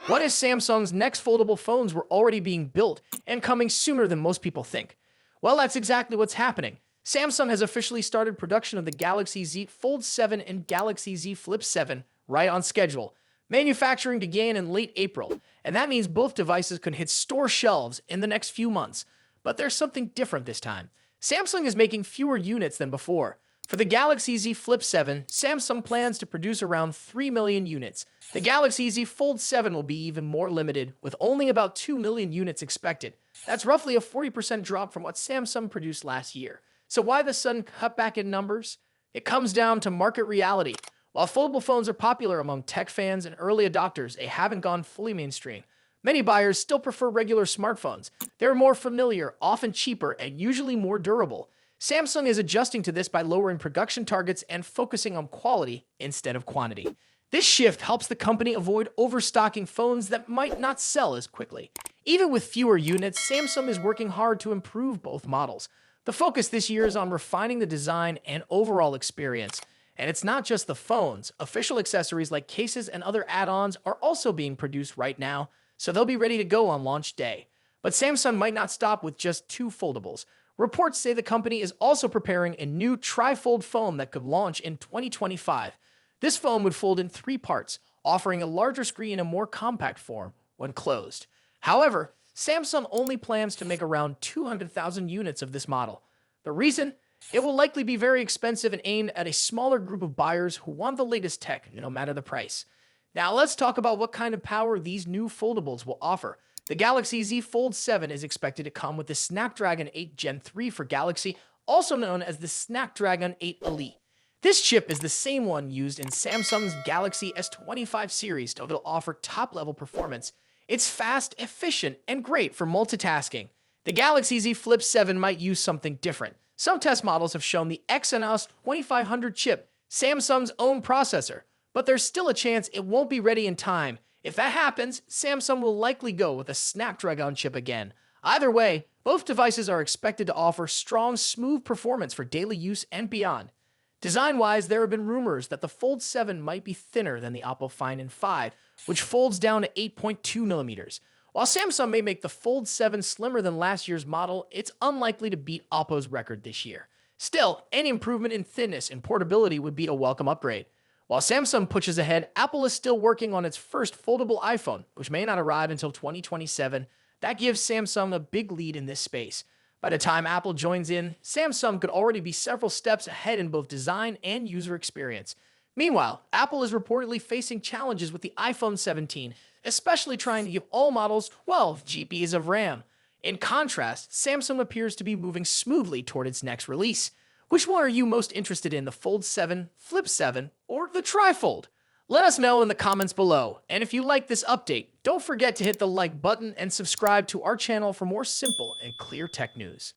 What if Samsung's next foldable phones were already being built and coming sooner than most people think? Well, that's exactly what's happening. Samsung has officially started production of the Galaxy Z Fold 7 and Galaxy Z Flip 7 right on schedule. Manufacturing began in late April, and that means both devices could hit store shelves in the next few months. But there's something different this time. Samsung is making fewer units than before. For the Galaxy Z Flip 7, Samsung plans to produce around 3 million units. The Galaxy Z Fold 7 will be even more limited, with only about 2 million units expected. That's roughly a 40% drop from what Samsung produced last year. So why the sudden cutback in numbers? It comes down to market reality. While foldable phones are popular among tech fans and early adopters, they haven't gone fully mainstream. Many buyers still prefer regular smartphones. They're more familiar, often cheaper, and usually more durable. Samsung is adjusting to this by lowering production targets and focusing on quality instead of quantity. This shift helps the company avoid overstocking phones that might not sell as quickly. Even with fewer units, Samsung is working hard to improve both models. The focus this year is on refining the design and overall experience. And it's not just the phones. Official accessories like cases and other add-ons are also being produced right now, so they'll be ready to go on launch day. But Samsung might not stop with just 2 foldables. Reports say the company is also preparing a new tri-fold phone that could launch in 2025. This phone would fold in 3 parts, offering a larger screen in a more compact form when closed. However, Samsung only plans to make around 200,000 units of this model. The reason? It will likely be very expensive and aimed at a smaller group of buyers who want the latest tech, no matter the price. Now let's talk about what kind of power these new foldables will offer. The Galaxy Z Fold 7 is expected to come with the Snapdragon 8 Gen 3 for Galaxy, also known as the Snapdragon 8 Elite. This chip is the same one used in Samsung's Galaxy S25 series that will offer top-level performance. It's fast, efficient, and great for multitasking. The Galaxy Z Flip 7 might use something different. Some test models have shown the Exynos 2500 chip, Samsung's own processor, but there's still a chance it won't be ready in time. If that happens, Samsung will likely go with a Snapdragon chip again. Either way, both devices are expected to offer strong, smooth performance for daily use and beyond. Design-wise, there have been rumors that the Fold 7 might be thinner than the Oppo Find N5, which folds down to 8.2 millimeters. While Samsung may make the Fold 7 slimmer than last year's model, it's unlikely to beat Oppo's record this year. Still, any improvement in thinness and portability would be a welcome upgrade. While Samsung pushes ahead, Apple is still working on its first foldable iPhone, which may not arrive until 2027. That gives Samsung a big lead in this space. By the time Apple joins in, Samsung could already be several steps ahead in both design and user experience. Meanwhile, Apple is reportedly facing challenges with the iPhone 17, especially trying to give all models 12 GBs of RAM. In contrast, Samsung appears to be moving smoothly toward its next release. Which one are you most interested in, the Fold 7, Flip 7, or the Trifold? Let us know in the comments below, and if you like this update, don't forget to hit the like button and subscribe to our channel for more simple and clear tech news.